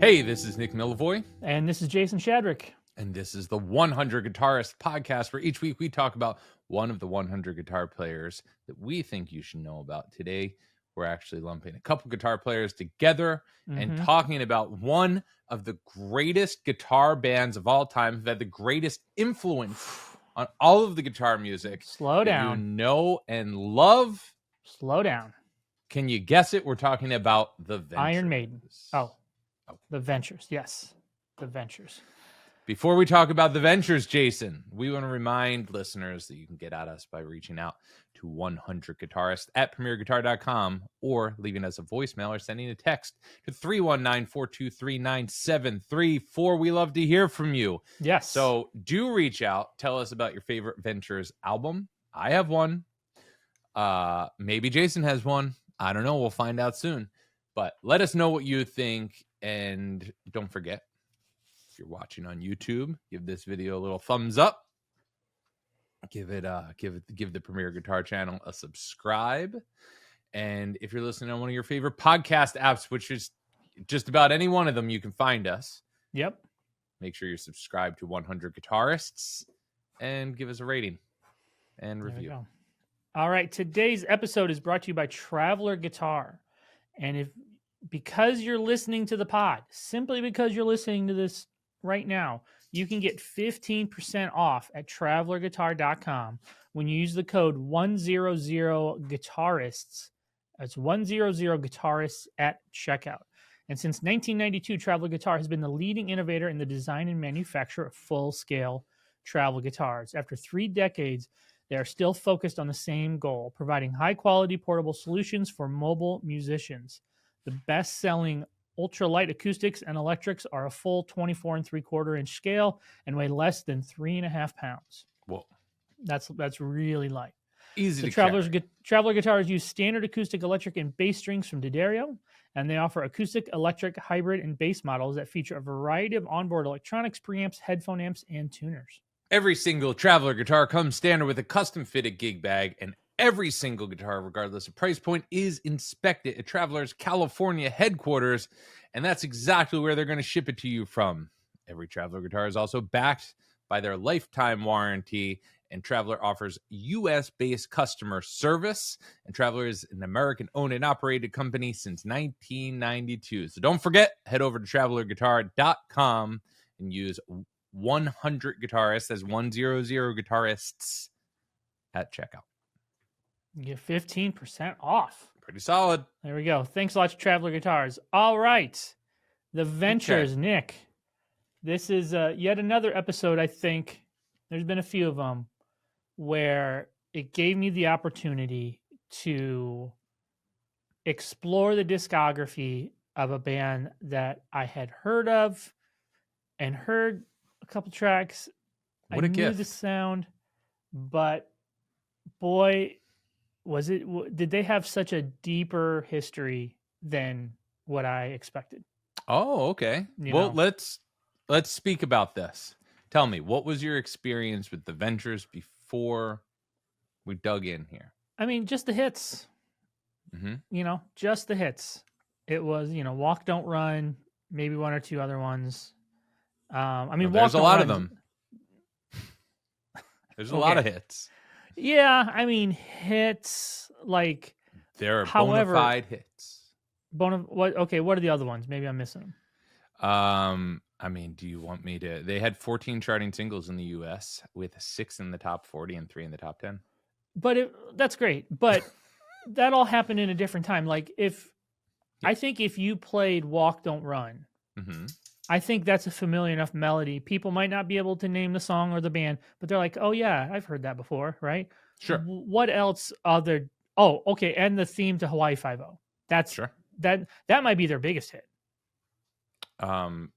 Hey, this is Nick Millivoy. And this is Jason Shadrick. And this is the 100 Guitarist podcast, where each week we talk about one of the 100 guitar players that we think you should know about. Today, we're actually lumping a couple guitar players together and talking about one of the greatest guitar bands of all time, who've had the greatest influence on all of the guitar music. Slow down. You know and love. Slow down. Can you guess it? We're talking about the Ventures. Iron Maiden. Oh, the Ventures. Yes, the Ventures. Before we talk about the Ventures, Jason, we want to remind listeners that you can get at us by reaching out to 100Guitarist at premierguitar.com or leaving us a voicemail or sending a text to 319-423-9734. We love to hear from you. Yes. So do reach out. Tell us about your favorite Ventures album. I have one. Maybe Jason has one. I don't know. We'll find out soon. But let us know what you think. And don't forget, if you're watching on YouTube, give this video a little thumbs up. Give the Premier Guitar channel a subscribe. And if you're listening on one of your favorite podcast apps, which is just about any one of them, you can find us. Yep. Make sure you're subscribed to 100 Guitarists and give us a rating and review. All right. Today's episode is brought to you by Traveler Guitar. And because you're listening to the pod, simply because you're listening to this right now, you can get 15% off at travelerguitar.com when you use the code 100Guitarists. That's 100Guitarists at checkout. And since 1992, Traveler Guitar has been the leading innovator in the design and manufacture of full-scale travel guitars. After 3 decades, they are still focused on the same goal, providing high-quality portable solutions for mobile musicians. The best-selling ultralight acoustics and electrics are a full 24 3/4 inch scale and weigh less than 3.5 pounds. Whoa, that's really light. Easy to carry. Traveler guitars use standard acoustic, electric, and bass strings from D'Addario, and they offer acoustic, electric, hybrid, and bass models that feature a variety of onboard electronics, preamps, headphone amps, and tuners. Every single Traveler guitar comes standard with a custom-fitted gig bag, and every single guitar, regardless of price point, is inspected at Traveler's California headquarters, and that's exactly where they're going to ship it to you from. Every Traveler guitar is also backed by their lifetime warranty, and Traveler offers U.S.-based customer service, and Traveler is an American-owned and operated company since 1992. So don't forget, head over to travelerguitar.com and use 100 Guitarists as 100 Guitarists at checkout. You get 15% off. Pretty solid. There we go. Thanks a lot to Traveler Guitars. All right. The Ventures, okay. Nick. This is yet another episode, I think. There's been a few of them where it gave me the opportunity to explore the discography of a band that I had heard of and heard a couple tracks. What a gift. I knew the sound, but boy, did they have such a deeper history than what I expected? Oh, okay. Let's speak about this. Tell me, what was your experience with the Ventures before we dug in here? I mean, just the hits. Mm-hmm. Just the hits. It was, Walk Don't Run, maybe one or two other ones. There's a lot of them. There's a lot of hits. Yeah, hits like they're bona fide hits. What are the other ones? Maybe I'm missing them. Do you want me to? They had 14 charting singles in the U.S. with 6 in the top 40 and 3 in the top 10. But that's great. But that all happened in a different time. Like I think if you played Walk Don't Run, I think that's a familiar enough melody. People might not be able to name the song or the band, but they're like, oh yeah, I've heard that before, right? Sure. What else other? Oh, okay, and the theme to Hawaii Five-0. That's sure. That might be their biggest hit.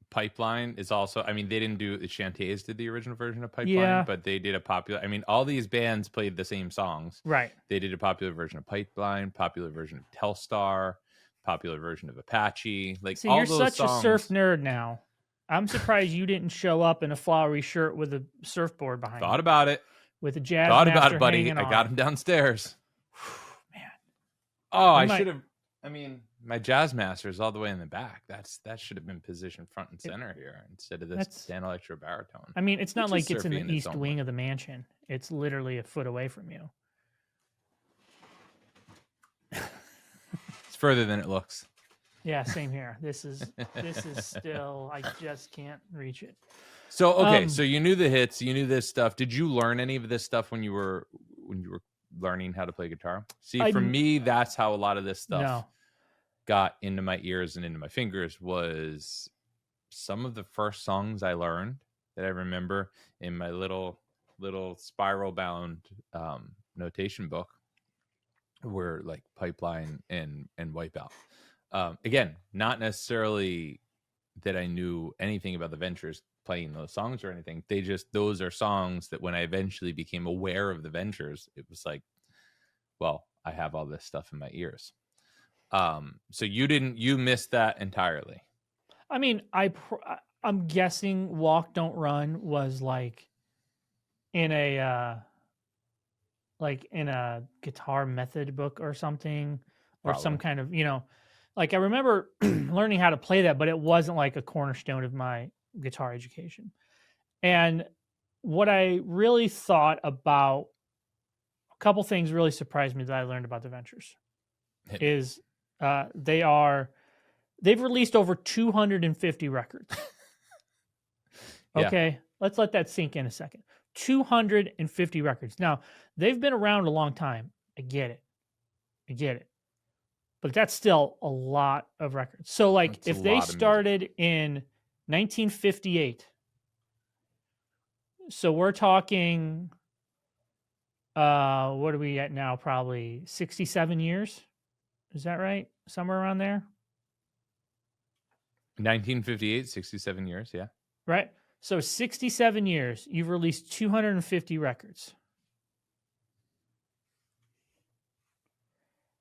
Pipeline is also. They didn't do the Chantays did the original version of Pipeline, but they did a popular. All these bands played the same songs, right? They did a popular version of Pipeline, popular version of Telstar, popular version of Apache. See, all you're such songs. A surf nerd now. I'm surprised you didn't show up in a flowery shirt with a surfboard behind you. Thought about it. With a jazz Thought master about it, buddy. I got him downstairs. Man. Oh, I should have. My Jazz Master is all the way in the back. That should have been positioned front and center here instead of this That's- Dan Electro baritone. I mean, it's not which is like it's in surfy the in its east own wing way. of the mansion. It's literally a foot away from you. It's further than it looks. Yeah, same here. This is still, I just can't reach it. So okay, so you knew the hits, you knew this stuff. Did you learn any of this stuff when you were learning how to play guitar? See, for me, that's how a lot of this stuff got into my ears and into my fingers. Was some of the first songs I learned that I remember in my little spiral bound notation book were like Pipeline and Wipeout. Again, not necessarily that I knew anything about the Ventures playing those songs or anything. Those are songs that when I eventually became aware of the Ventures, it was like, well, I have all this stuff in my ears. So you missed that entirely. I mean, I'm guessing Walk Don't Run was like in a guitar method book or something, or some kind of, like I remember learning how to play that, but it wasn't like a cornerstone of my guitar education. And what I really thought about, a couple things really surprised me that I learned about the Ventures is they've released over 250 records. Okay, let's let that sink in a second. 250 records. Now, they've been around a long time. I get it. But that's still a lot of records. So, like, if they started in 1958, so we're talking, what are we at now? Probably 67 years. Is that right? Somewhere around there? 1958, 67 years, yeah. Right? So 67 years, you've released 250 records.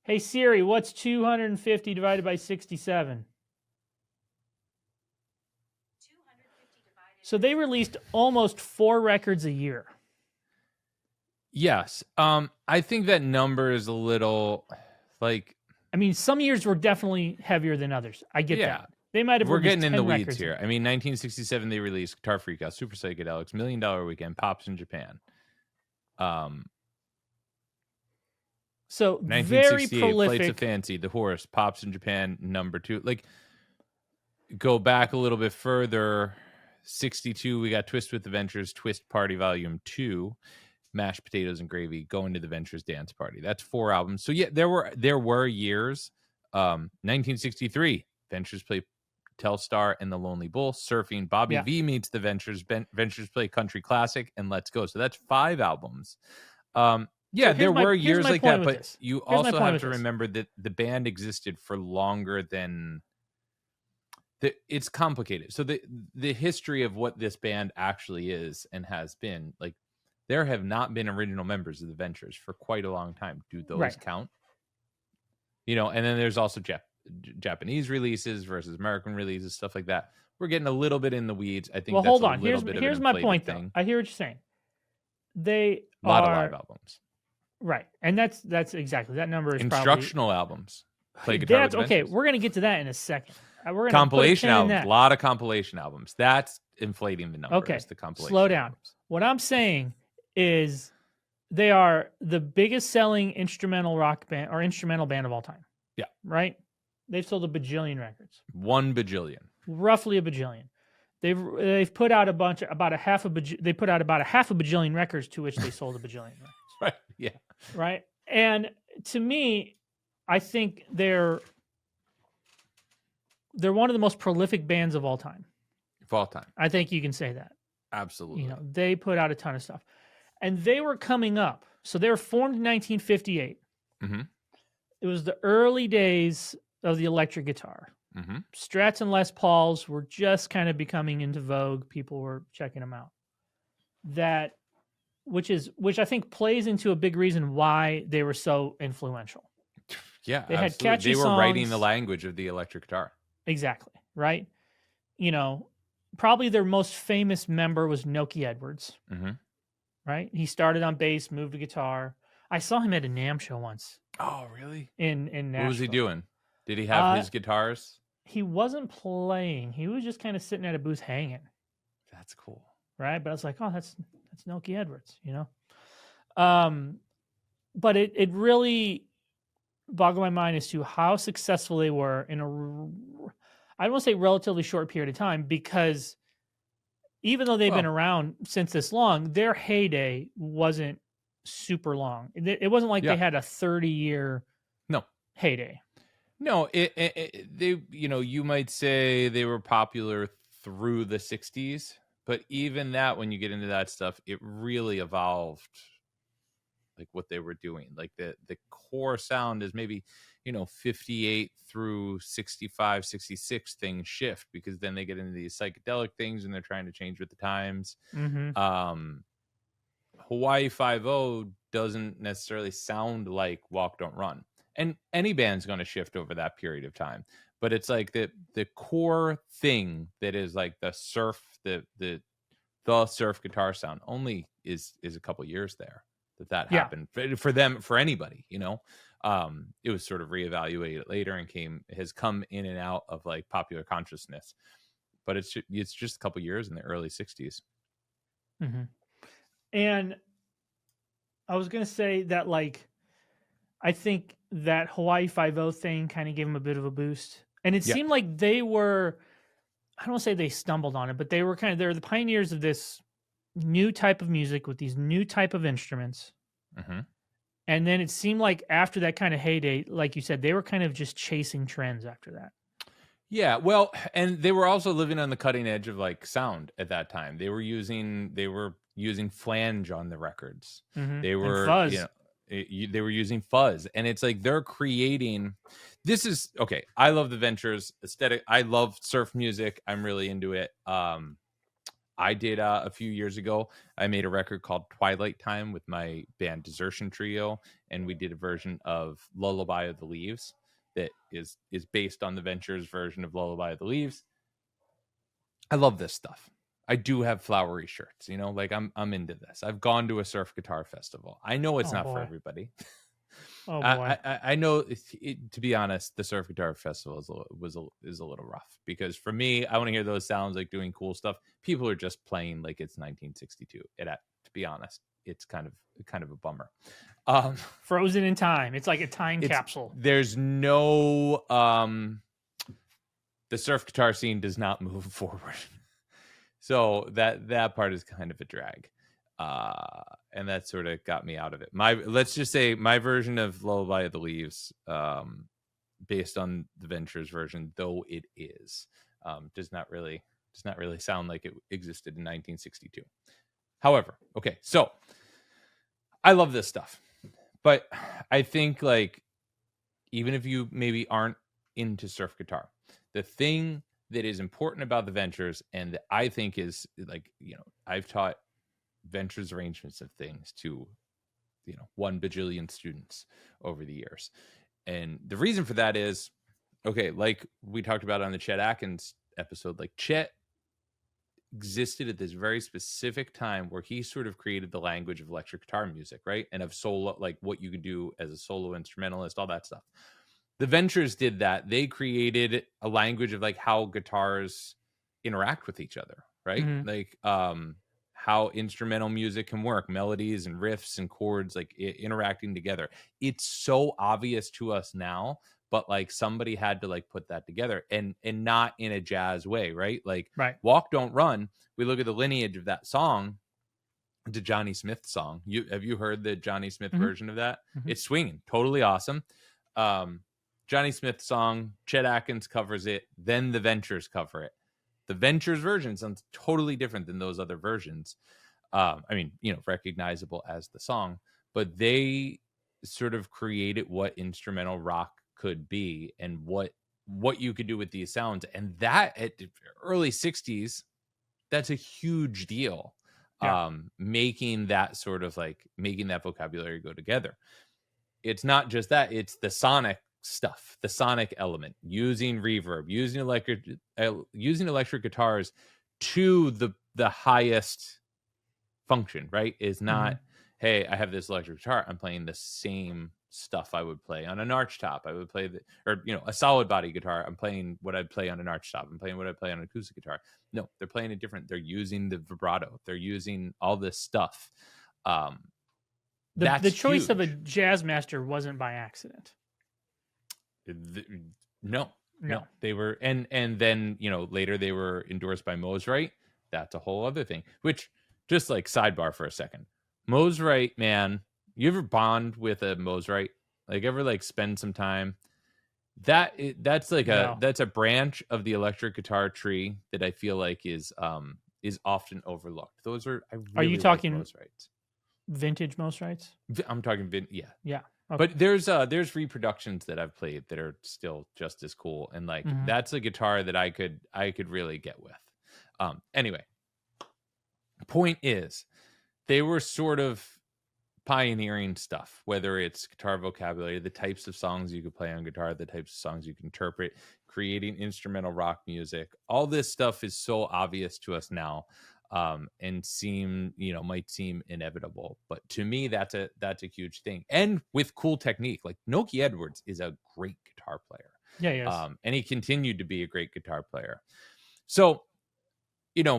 Hey Siri, what's 250 divided by 67? So they released almost 4 records a year. Yes. I think that number is a little like, I mean, some years were definitely heavier than others. I get that. They might have. We're getting in the weeds here. I mean, 1967 they released Guitar Freak Out, Super Psychedelics, $1 Million Weekend, Pops in Japan. So very prolific. Flights of Fancy, The Horse, Pops in Japan, #2. Like, go back a little bit further. 62, we got Twist with the Ventures, Twist Party Volume 2, Mashed Potatoes and Gravy, Going to the Ventures Dance Party. That's 4 albums. So yeah, there were years. 1963, Ventures play Telstar and the Lonely Bull, Surfing, Bobby V meets the Ventures, Ventures play Country Classic, and Let's Go. So that's 5 albums. So there were years like that, but you also have to remember that the band existed for longer than it's complicated. So the history of what this band actually is and has been, like, there have not been original members of the Ventures for quite a long time. Do those count? And then there's also Japanese releases versus American releases, stuff like that. We're getting a little bit in the weeds. I think. Well, hold on. Here's my point, though. I hear what you're saying. A lot of live albums, right? And that's exactly that number is instructional albums. Play guitar. That's okay. We're gonna get to that in a second. We're gonna compilation albums. A lot of compilation albums. That's inflating the numbers. Okay, the compilation. Slow down. Albums. What I'm saying is they are the biggest selling instrumental rock band or instrumental band of all time. Yeah. Right? They've sold a bajillion records. 1 bajillion. Roughly a bajillion. They've put out about a half a bajillion records, to which they sold a bajillion records. Right. Yeah. Right. And to me, I think they're one of the most prolific bands of all time. Of all time. I think you can say that. Absolutely. They put out a ton of stuff. And they were coming up. So they were formed in 1958. Mm-hmm. It was the early days of the electric guitar. Mm-hmm. Strats and Les Pauls were just kind of becoming into vogue. People were checking them out. Which I think plays into a big reason why they were so influential. Yeah, they had catchy songs. They were writing the language of the electric guitar. Exactly, right? Probably their most famous member was Noki Edwards. Mm-hmm. Right? He started on bass, moved to guitar. I saw him at a NAMM show once. Oh, really? In Nashville. What was he doing? Did he have his guitars? He wasn't playing. He was just kind of sitting at a booth hanging. That's cool. Right. But I was like, oh, that's Noki Edwards, you know? But it really boggled my mind as to how successful they were in I don't want to say relatively short period of time, because even though they've been around since this long, their heyday wasn't super long. It wasn't like they had a 30-year heyday. No, they, you know, you might say they were popular through the 60s, but even that, when you get into that stuff, it really evolved, like what they were doing. Like the core sound is maybe, you know, 58 through 65, 66 things shift, because then they get into these psychedelic things and they're trying to change with the times. Hawaii Five-O doesn't necessarily sound like Walk Don't Run, and any band's going to shift over that period of time, but it's like the core thing that is like the surf, the surf guitar sound only is a couple years there that happened for them, for anybody, you know. It was sort of reevaluated later and has come in and out of like popular consciousness, but it's just a couple years in the early 60s. And I was going to say that, like, I think that Hawaii Five-O thing kind of gave them a bit of a boost. And it seemed like they were, I don't want to say they stumbled on it, but they're the pioneers of this new type of music with these new type of instruments. And then it seemed like after that kind of heyday, like you said, they were kind of just chasing trends after that. Yeah, well, and they were also living on the cutting edge of like sound at that time. They were using flange on the records. They were, fuzz. you know, they were using fuzz, and it's like they're creating. This is okay. I love the Ventures aesthetic. I love surf music. I'm really into it. I did a few years ago. I made a record called Twilight Time with my band Desertion Trio, and we did a version of Lullaby of the Leaves that is based on the Ventures version of Lullaby of the Leaves. I love this stuff. I do have flowery shirts, you know, like I'm into this. I've gone to a surf guitar festival. I know it's not for everybody. Oh boy. I know. To be honest, the surf guitar festival is a little rough, because for me, I want to hear those sounds like doing cool stuff. People are just playing like it's 1962. To be honest, it's kind of a bummer. Frozen in time. It's like a time capsule. There's no the surf guitar scene does not move forward. So that part is kind of a drag. And that sort of got me out of it. Let's just say my version of Lullaby of the Leaves, based on the Ventures version, though it is, does not really sound like it existed in 1962. However, okay, so I love this stuff, but I think, like, even if you maybe aren't into surf guitar, the thing that is important about the Ventures, and that I think is, like, you know, I've taught Ventures arrangements of things to, you know, 1 bajillion students over the years, and the reason for that is, okay, like we talked about on the Chet Atkins episode, like Chet existed at this very specific time where he sort of created the language of electric guitar music, right? And of solo, like what you could do as a solo instrumentalist, all that stuff. The Ventures did that. They created a language of like how guitars interact with each other, right? Like how instrumental music can work, melodies and riffs and chords, like interacting together. It's so obvious to us now, but like somebody had to like put that together, and not in a jazz way, right? Like Walk Don't Run, we look at the lineage of that song, the Johnny Smith song. Have you heard the Johnny Smith version of that? It's swinging, totally awesome. Johnny Smith song, Chet Atkins covers it, then the Ventures cover it. The Ventures version sounds totally different than those other versions. I mean, you know, recognizable as the song, but they sort of created what instrumental rock could be, and what you could do with these sounds. And that at early 60s, that's a huge deal. Making that sort of like making that vocabulary go together. It's not just that, it's the sonic stuff, the sonic element, using reverb, using electric guitars to the highest function, right? Is not, hey, I have this electric guitar, I'm playing the same stuff I would play on an arch top. I would play a solid body guitar. I'm playing what I'd play on an arch top. I'm playing what I'd play on an acoustic guitar. No, they're playing it different. They're using the vibrato. They're using all this stuff. That's the choice of a huge. jazz master wasn't by accident. No, they were, and then later they were endorsed by Mosrite. That's a whole other thing. Which, just like sidebar for a second, Mosrite, man, you ever bond with a Mosrite? Like ever like spend some time? That's like that's a branch of the electric guitar tree that I feel like is often overlooked. Those are you talking like Mosrites? Vintage Mosrites? I'm talking yeah. Okay. But there's reproductions that I've played that are still just as cool, and like that's a guitar that I could really get with. Anyway, point is, they were sort of pioneering stuff, whether it's guitar vocabulary, the types of songs you could play on guitar, the types of songs you can interpret, creating instrumental rock music. All this stuff is so obvious to us now. And might seem inevitable, but to me that's a huge thing. And with cool technique, like Noki Edwards is a great guitar player. Yeah, he is. And he continued to be a great guitar player. So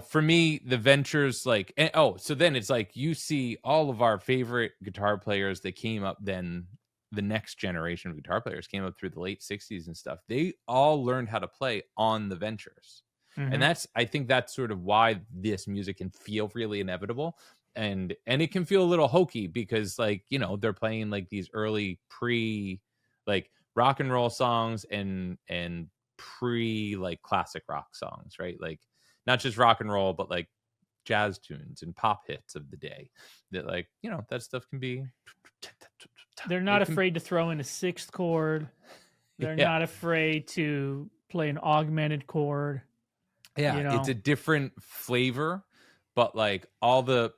for me, the ventures so then it's like you see all of our favorite guitar players that came up, then the next generation of guitar players came up through the late 60s and stuff. They all learned how to play on the ventures. And I think that's sort of why this music can feel really inevitable, and it can feel a little hokey because they're playing like these early rock and roll songs and pre classic rock songs, right? Like not just rock and roll, but like jazz tunes and pop hits of the day that that stuff can be. They're not afraid to throw in a sixth chord. They're not afraid to play an augmented chord. Yeah, it's a different flavor, but like all the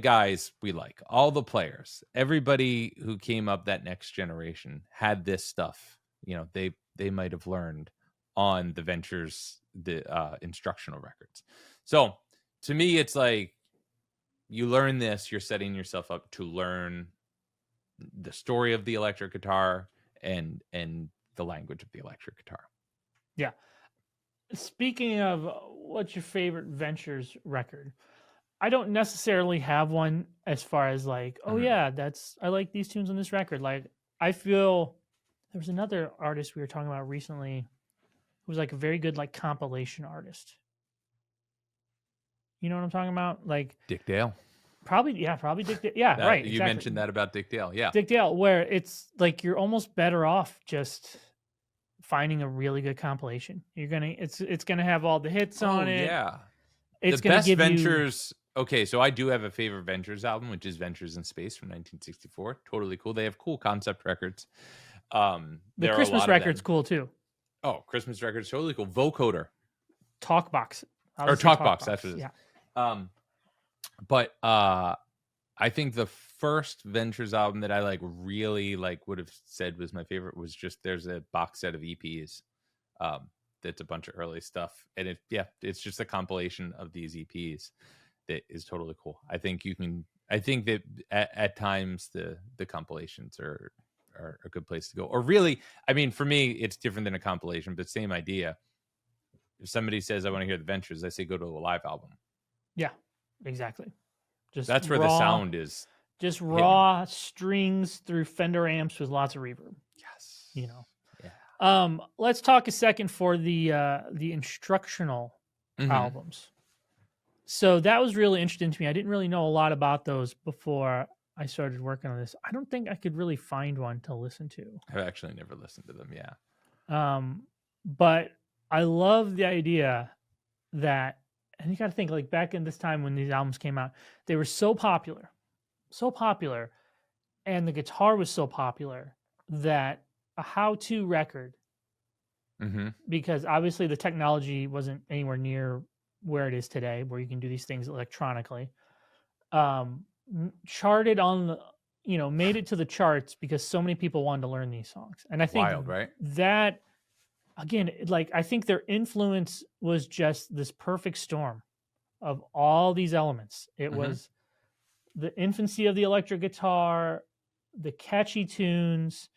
guys we like, all the players, everybody who came up that next generation had this stuff. They might have learned on the ventures, the instructional records. So to me, it's like you learn this, you're setting yourself up to learn the story of the electric guitar and the language of the electric guitar. Yeah. Speaking of what's your favorite Ventures record, I don't necessarily have one as far as like, I like these tunes on this record. Like I feel there was another artist we were talking about recently who was like a very good like compilation artist. You know what I'm talking about? Like Dick Dale. Probably Dick Dale. Yeah, right. You mentioned that about Dick Dale. Yeah. Dick Dale, where it's like you're almost better off just finding a really good compilation. It's gonna have all the hits on it. Yeah. It's the gonna best give Ventures. Okay, so I do have a favorite Ventures album, which is Ventures in Space from 1964. Totally cool. They have cool concept records. The Christmas record's cool too. Oh, Christmas record's totally cool. Vocoder. Talkbox. Or Talkbox, that's what it is. Yeah. But I think the first Ventures album that I really would have said was my favorite was just there's a box set of EPs that's a bunch of early stuff, and it's just a compilation of these EPs that is totally cool. I think that at times the compilations are a good place to go. Or really, I mean, for me, it's different than a compilation, but same idea. If somebody says I want to hear the Ventures, I say go to a live album. Yeah, exactly. That's where the sound is. Just raw strings through Fender amps with lots of reverb. Yes. Yeah. Let's talk a second for the instructional albums. So that was really interesting to me. I didn't really know a lot about those before I started working on this. I don't think I could really find one to listen to. I've actually never listened to them. Yeah. But I love the idea that, and you got to think like back in this time when these albums came out, they were so popular, and the guitar was so popular that a how-to record, because obviously the technology wasn't anywhere near where it is today, where you can do these things electronically, charted on the, made it to the charts because so many people wanted to learn these songs. And I think wild, right? That, again, I think their influence was just this perfect storm of all these elements. It was the infancy of the electric guitar, the catchy tunes,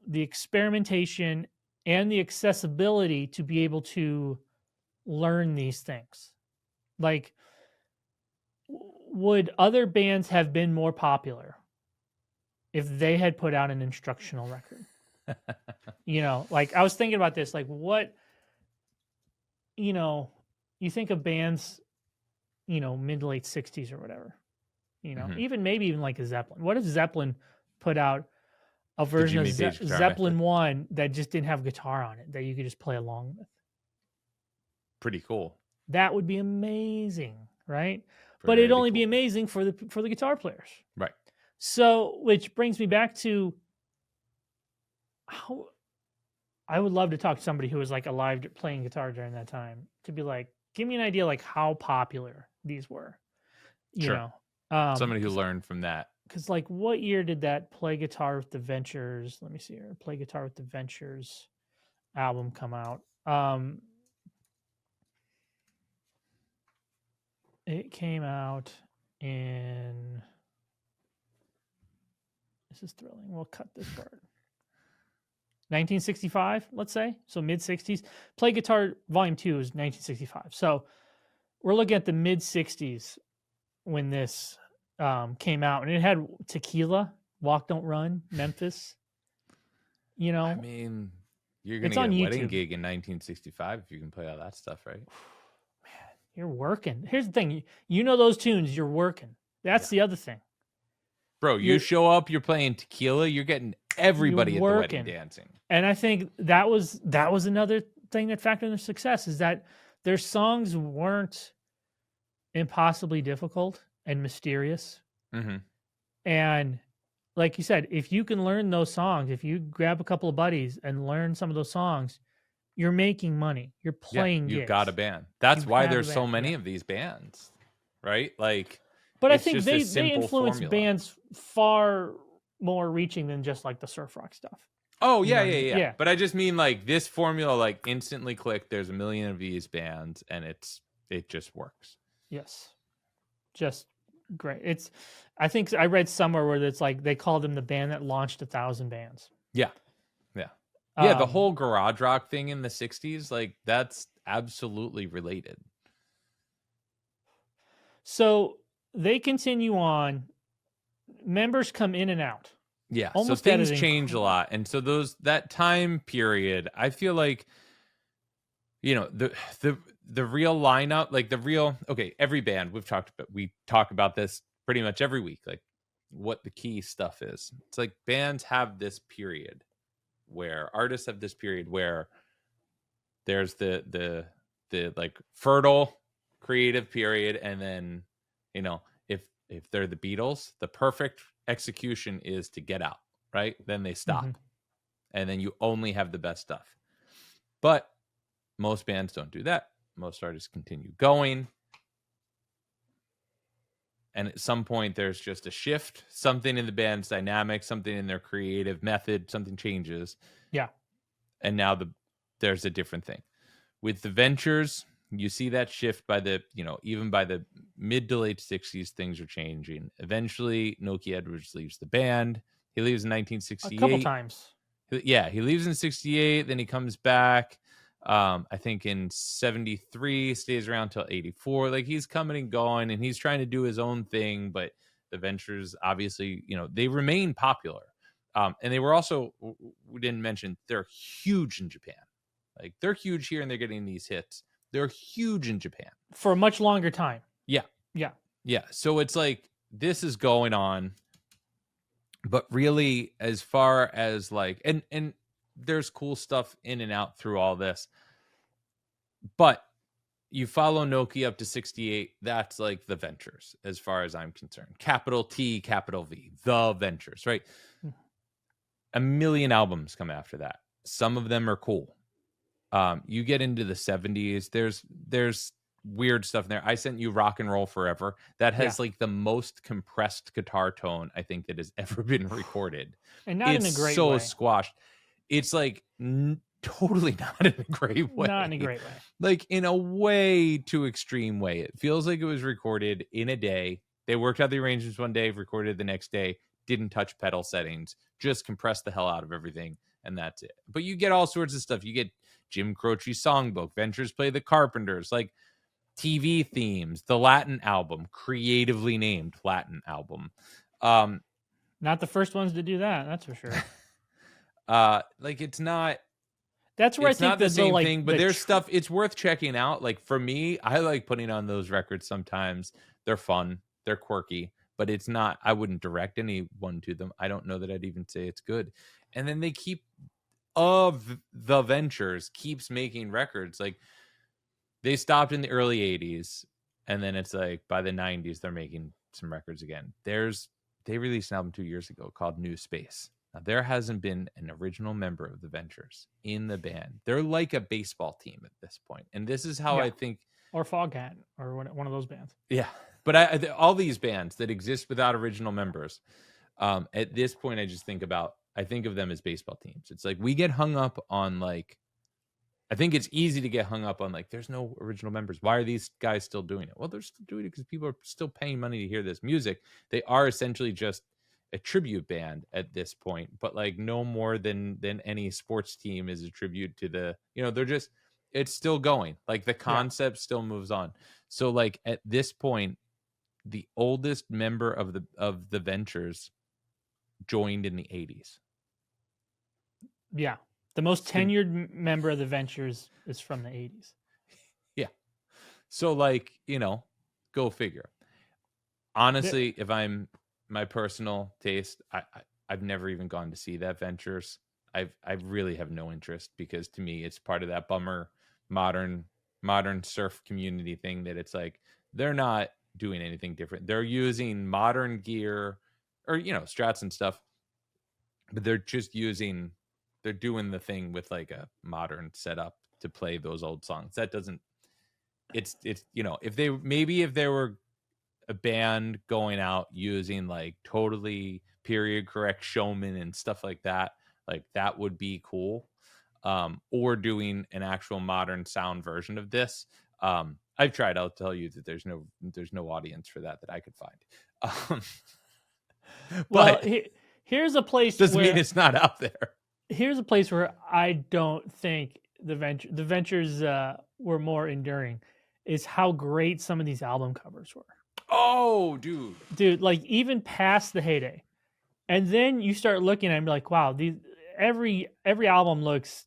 the experimentation, and the accessibility to be able to learn these things. Like, would other bands have been more popular if they had put out an instructional record? Like I was thinking about this, like what, you think of bands, mid to late 60s or whatever, even maybe even like a Zeppelin. What if Zeppelin put out a version of Jimmy Page guitar Zeppelin method. 1 that just didn't have guitar on it that you could just play along with? Pretty cool. That would be amazing, right? But it'd only be amazing for the guitar players. Right. So, which brings me back to how I would love to talk to somebody who was like alive playing guitar during that time to be like, give me an idea like how popular these were. Sure. Somebody who learned from that. Because like what year did that Play Guitar with the Ventures? Let me see here. Play Guitar with the Ventures album come out. It came out in, this is thrilling. We'll cut this part. 1965, let's say. So mid 60s. Play Guitar Volume 2 is 1965. So we're looking at the mid 60s when this came out. And it had Tequila, Walk Don't Run, Memphis. I mean, you're going to get a wedding gig in 1965 if you can play all that stuff, right? Man, you're working. Here's the thing. Those tunes, you're working. That's the other thing. Bro, you show up, you're playing Tequila, you're getting everybody at the wedding dancing. And I think that was another thing that factored in their success, is that their songs weren't impossibly difficult and mysterious. Mm-hmm. And like you said, if you can learn those songs, if you grab a couple of buddies and learn some of those songs, you're making money. You're playing you've gigs. got a band. That's why there's so many of these bands, right? Like, but I think they influence bands far more reaching than just like the surf rock stuff. Oh, yeah. But I just mean like this formula, like instantly click. There's a million of these bands, and it just works. Yes, just great. I think I read somewhere where it's like they called them the band that launched 1,000 bands. Yeah. The whole garage rock thing in the 60s, like that's absolutely related. So they continue on. Members come in and out. Yeah, so things change a lot. And so that time period, I feel like, the real lineup, like every band we talk about this pretty much every week, like what the key stuff is. It's like bands have this period where artists have this period where there's the like fertile creative period, and then if they're the Beatles, the perfect execution is to get out, right? Then they stop. Mm-hmm. And then you only have the best stuff. But most bands don't do that. Most artists continue going. And at some point there's just a shift, something in the band's dynamic, something in their creative method, something changes. Yeah. And now there's a different thing. With the Ventures, you see that shift by even by the mid to late 60s, things are changing. Eventually, Noki Edwards leaves the band. He leaves in 1968. A couple times. Yeah, he leaves in 68. Then he comes back, I think in 73, stays around till 84. Like he's coming and going, and he's trying to do his own thing. But the Ventures, obviously, they remain popular. And they were also, we didn't mention, they're huge in Japan. Like they're huge here, and they're getting these hits. They're huge in Japan for a much longer time. Yeah. So it's like this is going on, but really, as far as like, and there's cool stuff in and out through all this, but you follow Noki up to 68. That's like the Ventures, as far as I'm concerned. Capital T, capital V, the Ventures, right? A million albums come after that. Some of them are cool. You get into the 70s, there's weird stuff in there. I sent you Rock and Roll Forever. That has like the most compressed guitar tone I think that has ever been recorded. And not in a great way. So squashed. It's like totally not in a great way. Not in a great way. Like in a way too extreme way. It feels like it was recorded in a day. They worked out the arrangements one day, recorded the next day. didn't touch pedal settings, just compressed the hell out of everything, and that's it. But you get all sorts of stuff. You get Jim Croce Songbook, Ventures Play the Carpenters, like TV themes, the Latin album, creatively named Latin album. Not the first ones to do that, that's for sure. Like it's not That's where it's I think not the same like, thing, but there's stuff it's worth checking out. Like for me, I like putting on those records sometimes. They're fun, they're quirky, but it's not, I wouldn't direct anyone to them. I don't know that I'd even say it's good. And then they keep of the Ventures keeps making records. Like they stopped in the early 80s, and then it's like by the 90s they're making some records again. They released an album 2 years ago called New Space. Now, there hasn't been an original member of the Ventures in the band. They're like a baseball team at this point. And this is how I think... Or Foghat, or one of those bands. Yeah. But all these bands that exist without original members, at this point, I think of them as baseball teams. It's like we get hung up on like... I think it's easy to get hung up on like, there's no original members. Why are these guys still doing it? Well, they're still doing it because people are still paying money to hear this music. They are essentially just a tribute band at this point, but like no more than any sports team is a tribute to the, they're just, it's still going. Like the concept still moves on. So like at this point, the oldest member of the Ventures joined in the 80s. Yeah. The most tenured member of the Ventures is from the 80s. Yeah. So like, go figure. Honestly, if I'm my personal taste, I've never even gone to see that Ventures. I really have no interest, because to me it's part of that bummer modern surf community thing that it's like they're not doing anything different. They're using modern gear or Strats and stuff, but they're doing the thing with like a modern setup to play those old songs. That doesn't, it's if they were a band going out using like totally period correct showman and stuff like that, like that would be cool. Or doing an actual modern sound version of this. I've tried. I'll tell you that there's no audience for that I could find. Well, here's a place doesn't mean it's not out there. Here's a place where I don't think the Ventures were more enduring, is how great some of these album covers were. Oh, dude, like even past the heyday, and then you start looking and be like, wow, these every album looks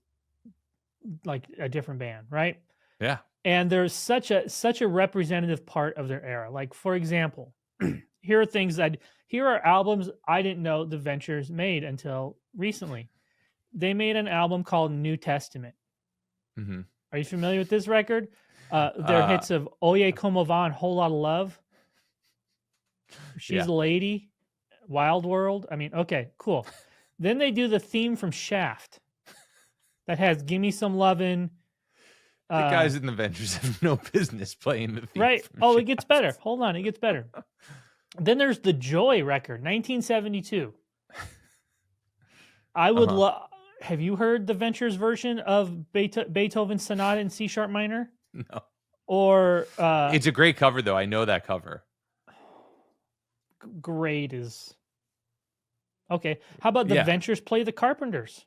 like a different band, right? Yeah. And there's such a representative part of their era. Like for example, here are albums I didn't know the Ventures made until recently. They made an album called New Testament. Mm-hmm. Are you familiar with this record? Their hits of Oye Como Va and Whole Lot of Love. She's a Lady, Wild World. I mean, okay, cool. Then they do the theme from Shaft that has Gimme Some Lovin'. The guys in the Ventures have no business playing the theme. Right. Shaft. It gets better. Hold on, it gets better. Then there's the Joy record, 1972. I would love... Have you heard the Ventures version of Beethoven's Sonata in C sharp minor? No. Or it's a great cover, though. I know that cover. Great is okay. How about the Ventures play the Carpenters?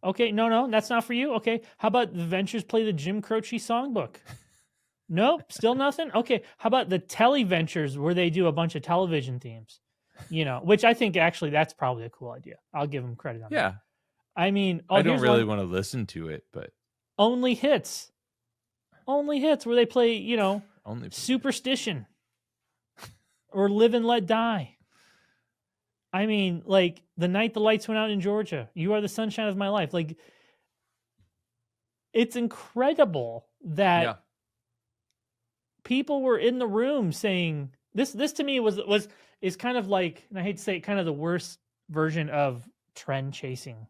Okay, no, that's not for you. Okay, how about the Ventures play the Jim Croce Songbook? Nope, still nothing. Okay, how about the Televentures where they do a bunch of television themes? Which I think actually that's probably a cool idea. I'll give them credit on that. Yeah. I mean, I don't really want to listen to it, but only hits where they play, only Superstition or Live and Let Die. I mean, like The Night the Lights Went Out in Georgia, You Are the Sunshine of My Life. Like, it's incredible that people were in the room saying this. This to me is kind of like, and I hate to say it, kind of the worst version of trend chasing.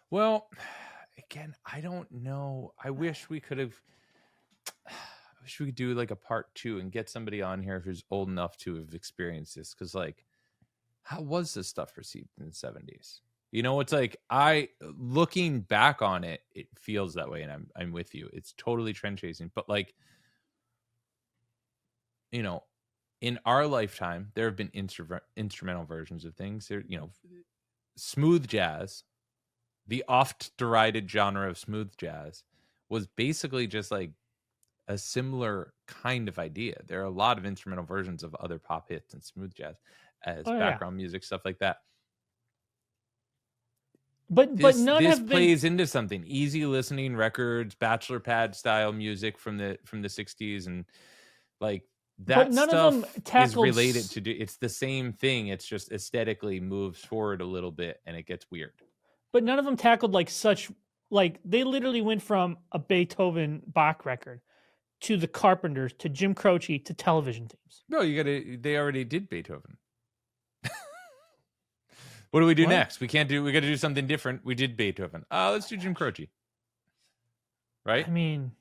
Well, again, I don't know. I wish we could do like a part 2 and get somebody on here who's old enough to have experienced this. Because like, how was this stuff received in the 70s? It's like looking back on it, it feels that way, and I'm with you. It's totally trend chasing, but like, in in our lifetime, there have been instrumental versions of things. There, smooth jazz, the oft derided genre of smooth jazz, was basically just like a similar kind of idea. There are a lot of instrumental versions of other pop hits and smooth jazz as background music, stuff like that. But none this have plays been... into something. Easy listening records, bachelor pad style music from the 60s, and like that none stuff of them is related to it's the same thing. It's just aesthetically moves forward a little bit and it gets weird. But none of them tackled they literally went from a Beethoven Bach record to the Carpenters to Jim Croce to television themes. No, they already did Beethoven. What do we do next? We got to do something different. We did Beethoven. Let's do Jim Croce. Right? I mean,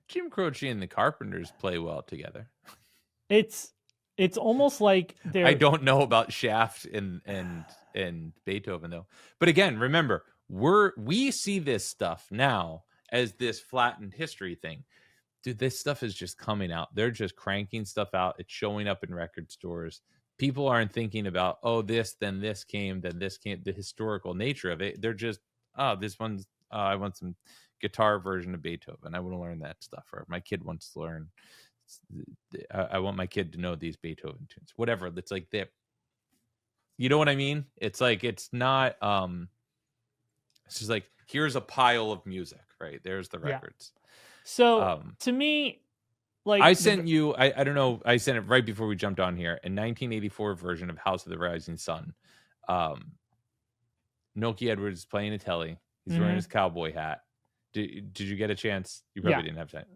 Jim Croce and the Carpenters play well together. It's almost like they're... I don't know about Shaft and Beethoven though. But again, remember, we see this stuff now as this flattened history thing. Dude, this stuff is just coming out. They're just cranking stuff out. It's showing up in record stores. People aren't thinking about, then this came, the historical nature of it. They're just, this one's, I want some guitar version of Beethoven. I want to learn that stuff. Or my kid wants to learn, I want my kid to know these Beethoven tunes. Whatever. It's like that. You know what I mean? It's like, it's not, it's just like, here's a pile of music, right? There's the records. Yeah. So to me, like I sent you, I don't know, I sent it right before we jumped on here, a 1984 version of House of the Rising Sun. Noki Edwards is playing a telly. He's wearing his cowboy hat. Did you get a chance? You probably didn't have time.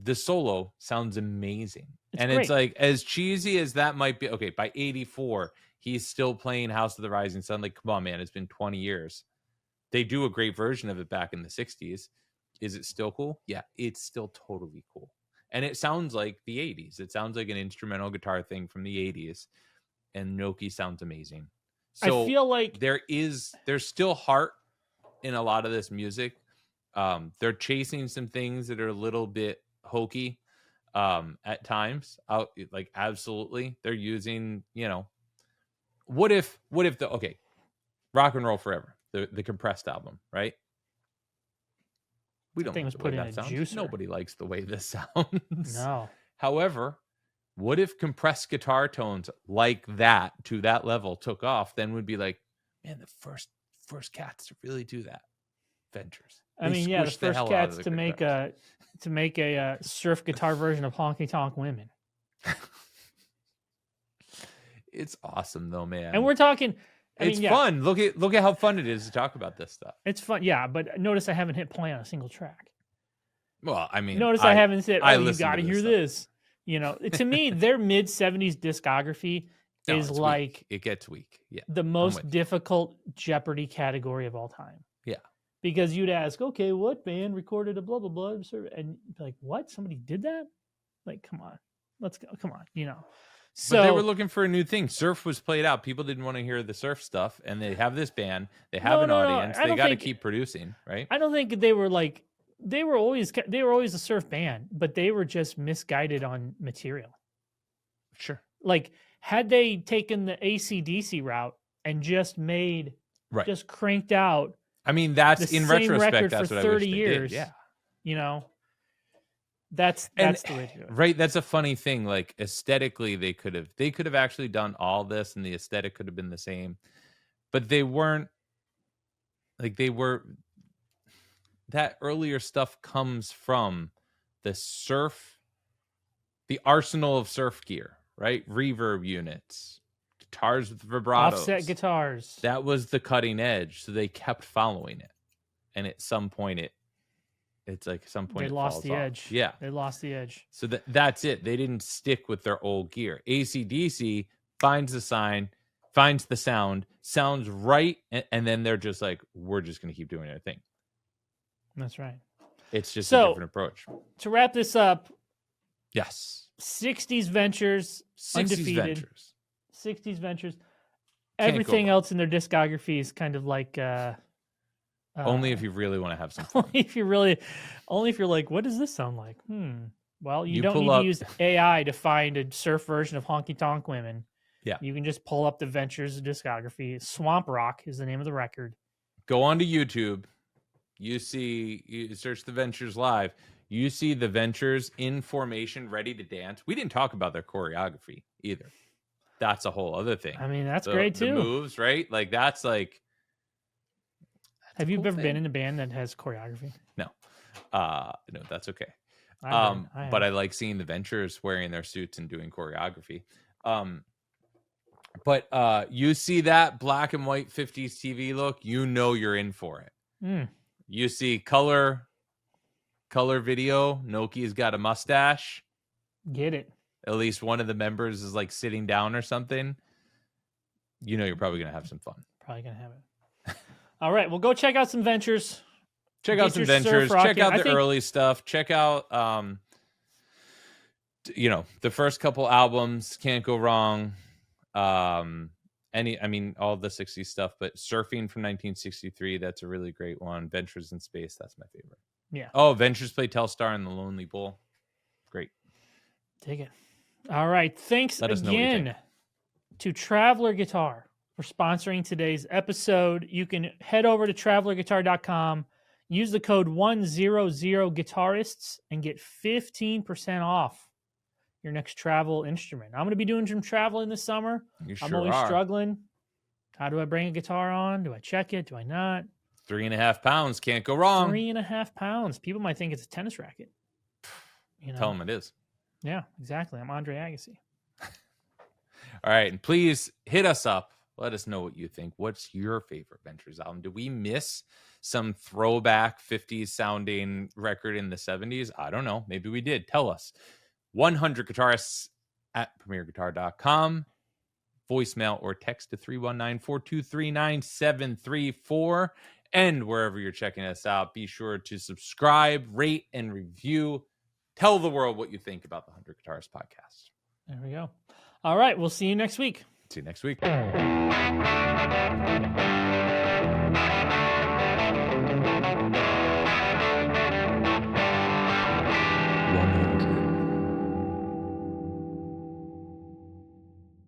The solo sounds amazing. It's like, as cheesy as that might be, okay, by 84, he's still playing House of the Rising Sun. Like, come on, man, it's been 20 years. They do a great version of it back in the 60s. Is it still cool? Yeah, it's still totally cool. And it sounds like the 80s. It sounds like an instrumental guitar thing from the 80s. And Noki sounds amazing. So I feel like there's still heart in a lot of this music. They're chasing some things that are a little bit hokey at times. Like, absolutely. They're using, what if Rock and Roll Forever, the compressed album, right? We don't think the way that sounds. Juicer. Nobody likes the way this sounds. No. However, what if compressed guitar tones like that to that level took off? Then we'd be like, man, the first cats to really do that. Ventures. I mean, the first cats to make a surf guitar version of Honky Tonk Women. It's awesome though, man. And we're talking. It's fun. Look at how fun it is to talk about this stuff. It's fun, yeah. But notice I haven't hit play on a single track. Well, I mean, notice I haven't said, you got to hear this. To me, their mid 70s discography is like weak. It gets weak. Yeah, the most difficult Jeopardy category of all time. Yeah, because you'd ask, okay, what band recorded a blah blah blah, and like, what? Somebody did that? Like, come on, let's go. Come on, So but they were looking for a new thing. Surf was played out. People didn't want to hear the surf stuff, and they have this band. They have an audience. They got to keep producing, right? I don't think they were like they were always a surf band, but they were just misguided on material. Sure. Like, had they taken the AC/DC route and just made just cranked out. I mean, that's in retrospect. That's what 30 I wish years. They did. Yeah. That's the way to do it. Right. That's a funny thing. Like, aesthetically, they could have actually done all this, and the aesthetic could have been the same, but they weren't. Like, that earlier stuff comes from the arsenal of surf gear, right? Reverb units, guitars with vibratos, offset guitars. That was the cutting edge. So they kept following it, and at some point they lost the edge. Yeah, they lost the edge. So that's it. They didn't stick with their old gear. AC/DC finds the sign, finds the sound, sounds right, and then they're just like, we're just going to keep doing our thing. That's right. It's just a different approach. To wrap this up, yes, 60s Ventures, 60s undefeated. Ventures. 60s Ventures. Everything else in their discography is kind of like only if you really want to have some fun. only if you're like, what does this sound like? Well, you You don't pull need up- to use AI to find a surf version of Honky Tonk Women. Yeah. You can just pull up the Ventures discography. Swamp Rock is the name of the record. Go onto YouTube. You search the Ventures live. You see the Ventures in formation, ready to dance. We didn't talk about their choreography either. That's a whole other thing. I mean, that's great The too. moves, right? Like that's like. Have you cool ever thing. been in a band that has choreography? No, that's okay. I But I have. like seeing the Ventures wearing their suits and doing choreography. But you see that black and white 50s TV look, you know you're in for it. Mm. You see color video, Noki's got a mustache. Get it. At least one of the members is like sitting down or something. You know you're probably going to have some fun. Probably going to have it. All right. Well, go check out some Ventures. Check Get out some your surf Ventures. Check rocking. out I the think- early stuff. Check out, the first couple albums. Can't go wrong. All the 60s stuff, but Surfing from 1963, that's a really great one. Ventures in Space, that's my favorite. Yeah. Oh, Ventures play Telstar and the Lonely Bull. Great. Dig it. All right. Thanks Let us know what you again to Traveler Guitar for sponsoring today's episode. You can head over to travelerguitar.com, use the code 100Guitarists, and get 15% off your next travel instrument. I'm going to be doing some traveling this summer. You I'm sure always are. struggling. How do I bring a guitar on? Do I check it? Do I not? 3.5 pounds. Can't go wrong. 3.5 pounds. People might think it's a tennis racket. Tell them it is. Yeah, exactly. I'm Andre Agassi. All right. And please hit us up. Let us know what you think. What's your favorite Ventures album? Did we miss some throwback 50s sounding record in the 70s? I don't know. Maybe we did. Tell us. 100 Guitarists at premierguitar.com. Voicemail or text to 319-423-9734. And wherever you're checking us out, be sure to subscribe, rate, and review. Tell the world what you think about the 100 Guitarists podcast. There we go. All right. We'll see you next week. See you next week.